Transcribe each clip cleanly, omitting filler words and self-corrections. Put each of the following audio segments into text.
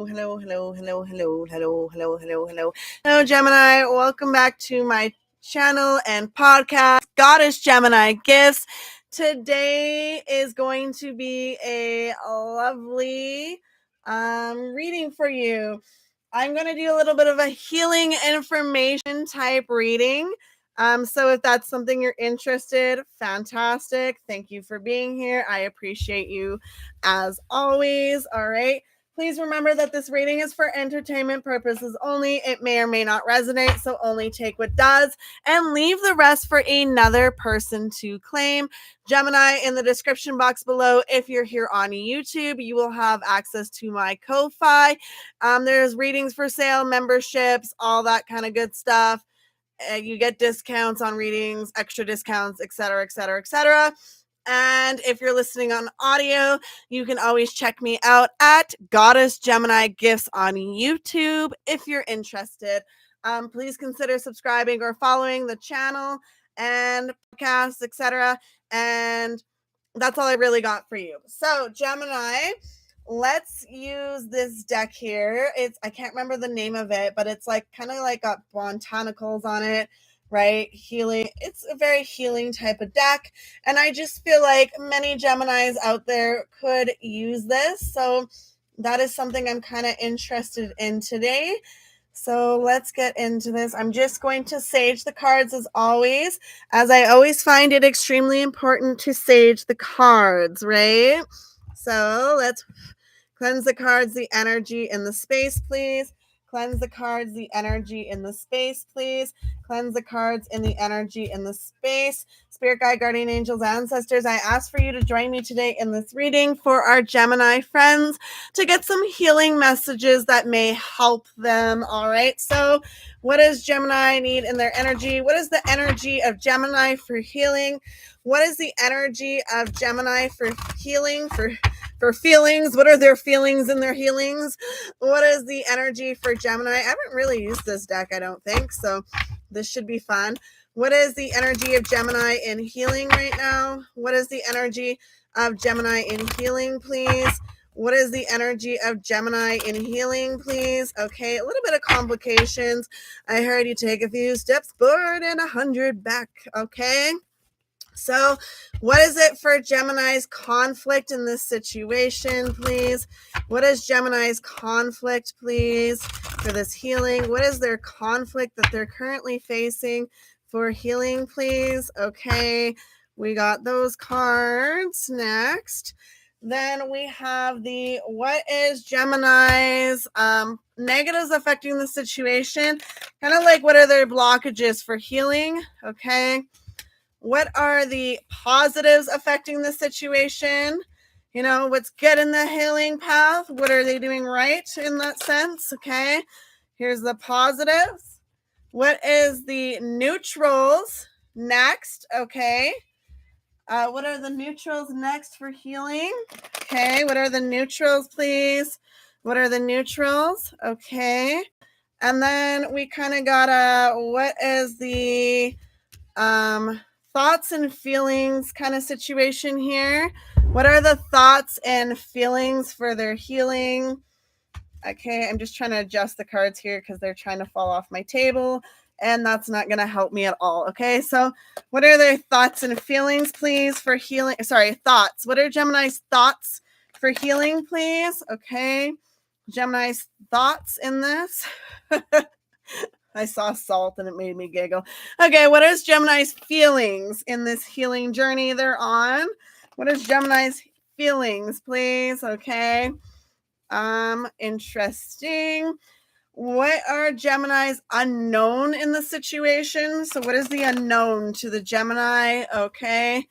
Hello, hello, hello, hello, hello, hello, hello, hello. Hello, Gemini. Welcome back to my channel and podcast, Goddess Gemini Gifts. Today is going to be a lovely reading for you. I'm going to do a little bit of a healing information type reading. So if that's something you're interested, fantastic. Thank you for being here. I appreciate you as always. All right. Please remember that this reading is for entertainment purposes only. It may or may not resonate, so only take what does and leave the rest for another person to claim. Gemini, in the description box below, if you're here on YouTube, you will have access to my Ko-Fi. There's readings for sale, memberships, all that kind of good stuff. You get discounts on readings, extra discounts, etc., etc., etc. And if you're listening on audio, you can always check me out at Goddess Gemini Gifts on YouTube if you're interested. Please consider subscribing or following the channel and podcasts, etc. And that's all I really got for you. So, Gemini, let's use this deck here. I can't remember the name of it, but it's like kind of like got botanicals on it, right? Healing. It's a very healing type of deck. And I just feel like many Geminis out there could use this. So that is something I'm kind of interested in today. So let's get into this. I'm just going to sage the cards as always. As I always find it extremely important to sage the cards, right? So let's cleanse the cards, the energy in the space, please. Cleanse the cards, the energy in the space, please. Cleanse the cards in the energy in the space. Spirit guide, guardian angels, ancestors, I ask for you to join me today in this reading for our Gemini friends to get some healing messages that may help them. All right. So what does Gemini need in their energy? What is the energy of Gemini for healing? What is the energy of Gemini for healing, for feelings? What are their feelings and their healings? What is the energy for Gemini? I haven't really used this deck, I don't think, so this should be fun. What is the energy of Gemini in healing right now? What is the energy of Gemini in healing, please? What is the energy of Gemini in healing, please? Okay, a little bit of complications. I heard you take a few steps forward and 100 back, okay? So what is it for Gemini's conflict in this situation, please? What is Gemini's conflict, please, for this healing? What is their conflict that they're currently facing for healing, please? Okay, we got those cards. Next. Then we have the what is Gemini's negatives affecting the situation? Kind of like what are their blockages for healing? Okay. What are the positives affecting the situation? You know, what's good in the healing path? What are they doing right in that sense? Okay. Here's the positives. What is the neutrals next? Okay. What are the neutrals next for healing? Okay. What are the neutrals, please? What are the neutrals? Okay. And then we kind of got what is the thoughts and feelings kind of situation here. What are the thoughts and feelings for their healing? Okay, I'm just trying to adjust the cards here because they're trying to fall off my table, and that's not going to help me at all. Okay, so what are their thoughts and feelings, please, for healing? Sorry, thoughts. What are Gemini's thoughts for healing, please? Okay, Gemini's thoughts in this. I saw salt and it made me giggle. Okay, what is Gemini's feelings in this healing journey they're on? What is Gemini's feelings, please? Okay. Interesting. What are Gemini's unknown in the situation? So what is the unknown to the Gemini? Okay.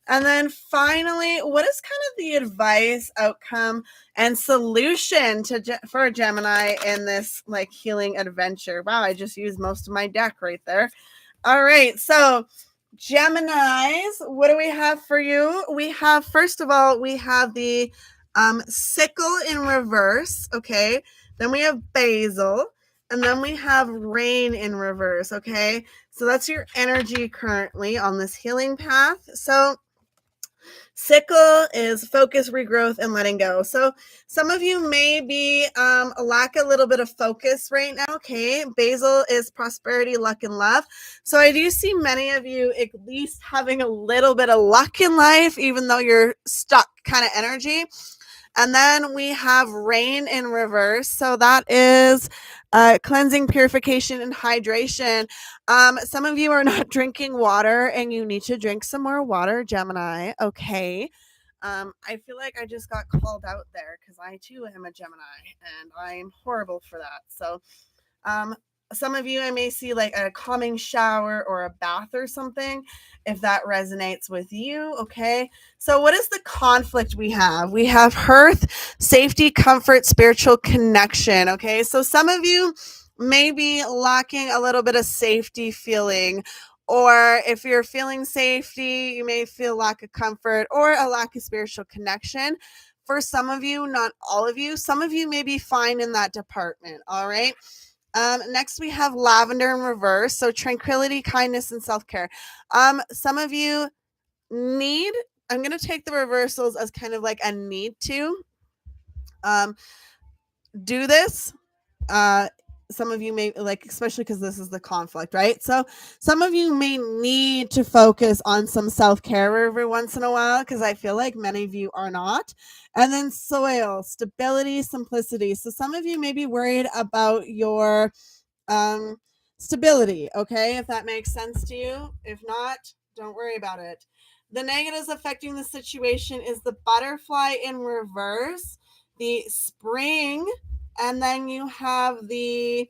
And then finally, what is kind of the advice, outcome, and solution for Gemini in this like healing adventure? Wow, I just used most of my deck right there. All right, so Geminis, what do we have for you? We have, first of all, we have the sickle in reverse, okay? Then we have basil, and then we have rain in reverse, okay? So that's your energy currently on this healing path. So Sickle is focus, regrowth, and letting go. So some of you may be lack a little bit of focus right now. Okay. Basil is prosperity, luck, and love. So I do see many of you at least having a little bit of luck in life, even though you're stuck kind of energy. And then we have rain in reverse. So that is cleansing, purification, and hydration. Some of you are not drinking water and you need to drink some more water, Gemini. Okay. I feel like I just got called out there because I too am a Gemini and I'm horrible for that. So um, some of you, I may see like a calming shower or a bath or something, if that resonates with you. Okay. So, what is the conflict we have? We have hearth, safety, comfort, spiritual connection. Okay. So, some of you may be lacking a little bit of safety feeling. Or if you're feeling safety, you may feel lack of comfort or a lack of spiritual connection. For some of you, not all of you, some of you may be fine in that department. All right. Next, we have lavender in reverse. So tranquility, kindness, and self-care. Some of you need, I'm going to take the reversals as kind of like a need to do this. Some of you may like, especially because this is the conflict, right? So some of you may need to focus on some self-care every once in a while, because I feel like many of you are not. And then soil, stability, simplicity. So some of you may be worried about your stability. Okay. If that makes sense to you. If not, don't worry about it. The negatives affecting the situation is the butterfly in reverse, the spring, and then you have the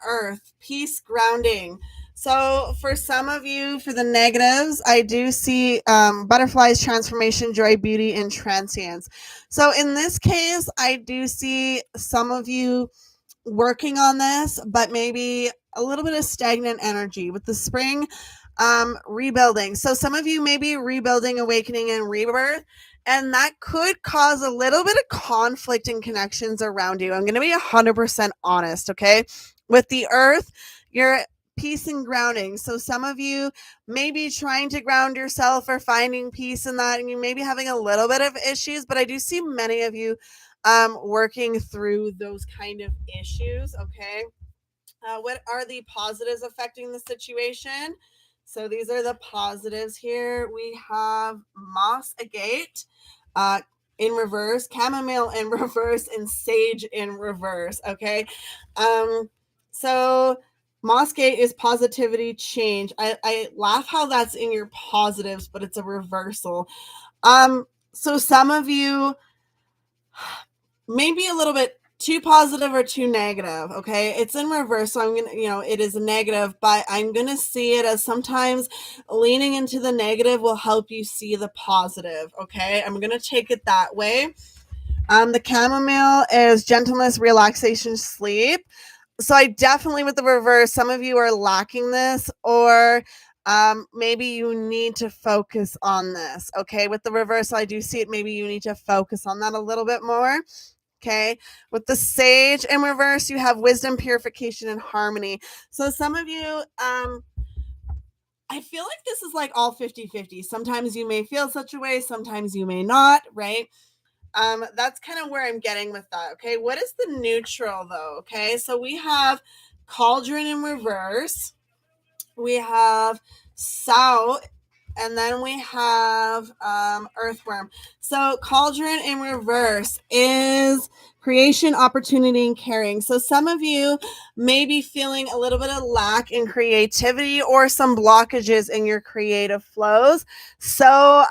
earth, peace, grounding. So for some of you, for the negatives, I do see butterflies, transformation, joy, beauty, and transience. So in this case, I do see some of you working on this, but maybe a little bit of stagnant energy with the spring rebuilding. So some of you may be rebuilding, awakening, and rebirth, and that could cause a little bit of conflict in connections around you. I'm going to be 100% honest, okay? With the earth, you're peace and grounding. So some of you may be trying to ground yourself or finding peace in that, and you may be having a little bit of issues, but I do see many of you working through those kind of issues. Okay. What are the positives affecting the situation? So these are the positives here. We have moss agate in reverse, chamomile in reverse, and sage in reverse. Okay. So moss gate is positivity, change. I laugh how that's in your positives, but it's a reversal. So some of you maybe a little bit too positive or too negative. Okay. It's in reverse. So I'm going to, it is a negative, but I'm going to see it as sometimes leaning into the negative will help you see the positive. Okay. I'm going to take it that way. The chamomile is gentleness, relaxation, sleep. So I definitely, with the reverse, some of you are lacking this, or maybe you need to focus on this. Okay. With the reverse, I do see it. Maybe you need to focus on that a little bit more. Okay. With the sage in reverse, you have wisdom, purification, and harmony. So some of you, I feel like this is like all 50-50. Sometimes you may feel such a way, sometimes you may not, right? That's kind of where I'm getting with that. Okay. What is the neutral though? Okay. So we have cauldron in reverse. We have sow, and then we have earthworm. So cauldron in reverse is creation, opportunity, and caring. So some of you may be feeling a little bit of lack in creativity or some blockages in your creative flows. So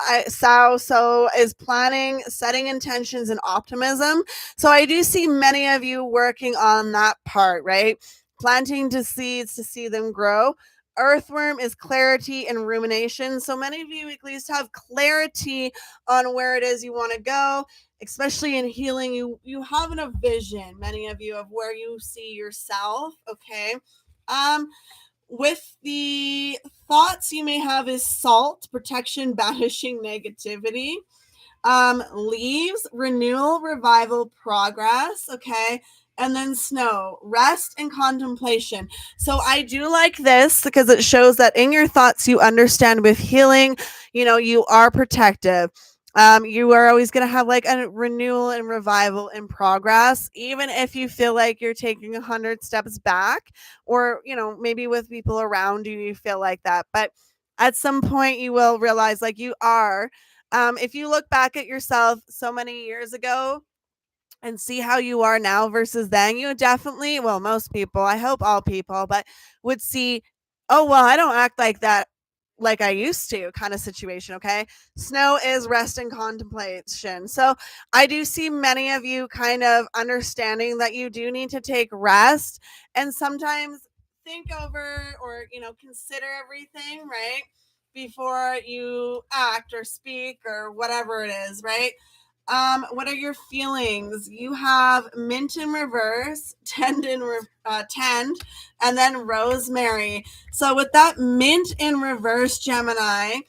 is planning, setting intentions, and optimism. So I do see many of you working on that part, right? Planting the seeds to see them grow. Earthworm is clarity and rumination. So many of you at least have clarity on where it is you want to go, especially in healing. You have a vision, many of you, of where you see yourself. Okay. With the thoughts you may have is salt, protection, banishing negativity. Leaves, renewal, revival, progress. Okay. And then snow, rest and contemplation. So I do like this because it shows that in your thoughts, you understand with healing, you are protective. You are always going to have like a renewal and revival in progress, even if you feel like you're taking 100 steps back, or, maybe with people around you, you feel like that. But at some point, you will realize like you are. If you look back at yourself so many years ago, and see how you are now versus then, you definitely, well, most people, I hope all people, but would see, oh, well, I don't act like that like I used to kind of situation. Okay. Snow is rest and contemplation. So I do see many of you kind of understanding that you do need to take rest and sometimes think over or, consider everything, right? Before you act or speak or whatever it is, right? What are your feelings? You have mint in reverse, tend, and then rosemary. So with that mint in reverse, Gemini,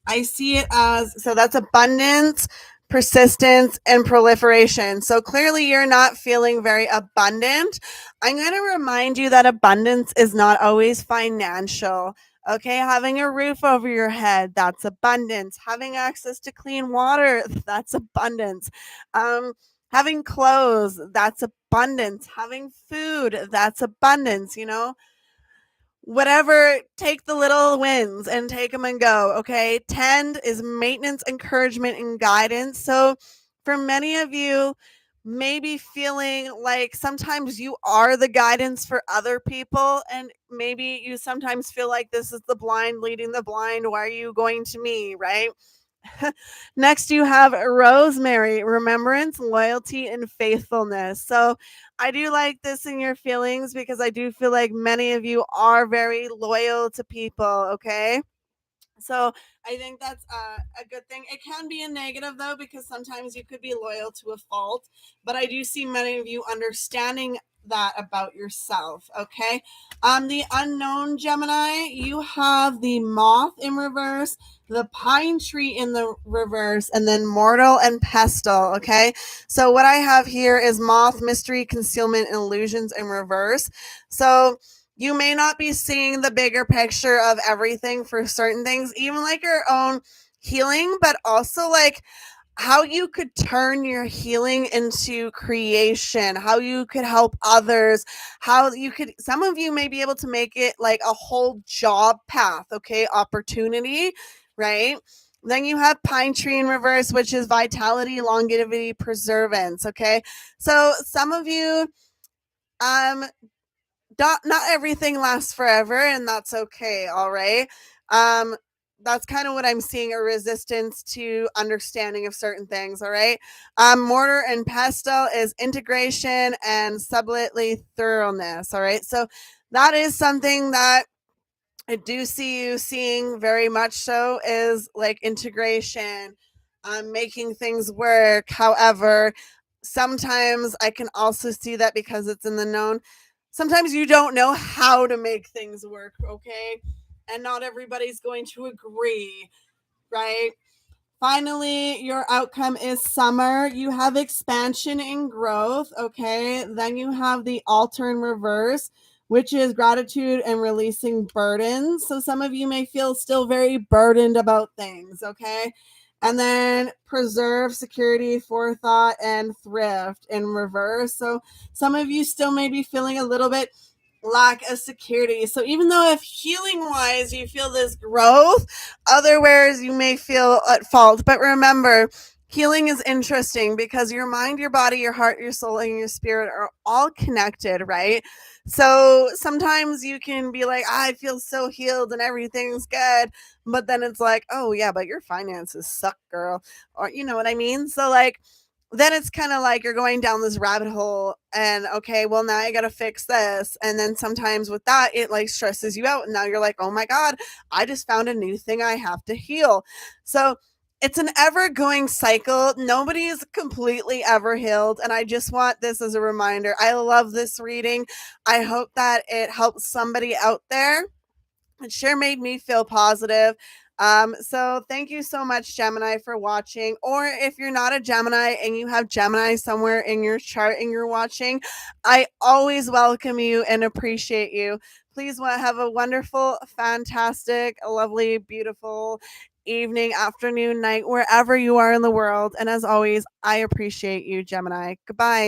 I see it as, so that's abundance, persistence, and proliferation. So clearly you're not feeling very abundant. I'm going to remind you that abundance is not always financial. Okay, having a roof over your head, that's abundance. Having access to clean water, that's abundance. Having clothes, that's abundance. Having food, that's abundance, whatever, take the little wins and take them and go. Okay. Tend is maintenance, encouragement, and guidance. So for many of you, maybe feeling like sometimes you are the guidance for other people, and maybe you sometimes feel like this is the blind leading the blind. Why are you going to me? Right. Next, you have rosemary, remembrance, loyalty, and faithfulness. So, I do like this in your feelings because I do feel like many of you are very loyal to people. Okay. So I think that's a good thing. It can be a negative though, because sometimes you could be loyal to a fault. But I do see many of you understanding that about yourself. Okay. The unknown, Gemini, you have the moth in reverse, the pine tree in the reverse, and then mortal and pestle. Okay. So what I have here is moth, mystery, concealment, and illusions in reverse. So you may not be seeing the bigger picture of everything for certain things, even like your own healing, but also like how you could turn your healing into creation, how you could help others, how you could, some of you may be able to make it like a whole job path, okay, opportunity, right? Then you have pine tree in reverse, which is vitality, longevity, preservance, okay? So some of you, um, not everything lasts forever, and that's okay. All right. um that's kind of what I'm seeing, a resistance to understanding of certain things. All right. Mortar and pestle is integration and subtly thoroughness. All right, so that is something that I do see you seeing very much so, is like integration, making things work. However, sometimes I can also see that because it's in the known. Sometimes you don't know how to make things work, okay? And not everybody's going to agree, right? Finally, your outcome is summer. You have expansion and growth. Okay. Then you have the altar in reverse, which is gratitude and releasing burdens. So some of you may feel still very burdened about things. Okay. And then preserve, security, forethought, and thrift in reverse. So some of you still may be feeling a little bit lack of security. So even though if healing wise you feel this growth, otherwise you may feel at fault. But remember, healing is interesting because your mind, your body, your heart, your soul, and your spirit are all connected, right? So sometimes you can be like, I feel so healed and everything's good. But then it's like, oh, yeah, but your finances suck, girl. Or you know what I mean? So, like, then it's kind of like you're going down this rabbit hole, and okay, well, now I got to fix this. And then sometimes with that, it like stresses you out. And now you're like, oh my God, I just found a new thing I have to heal. So it's an ever going cycle. Nobody is completely ever healed. And I just want this as a reminder. I love this reading. I hope that it helps somebody out there. It sure made me feel positive. So thank you so much, Gemini, for watching. Or if you're not a Gemini and you have Gemini somewhere in your chart and you're watching, I always welcome you and appreciate you. Please have a wonderful, fantastic, lovely, beautiful evening, afternoon, night, wherever you are in the world. And as always, I appreciate you, Gemini. Goodbye.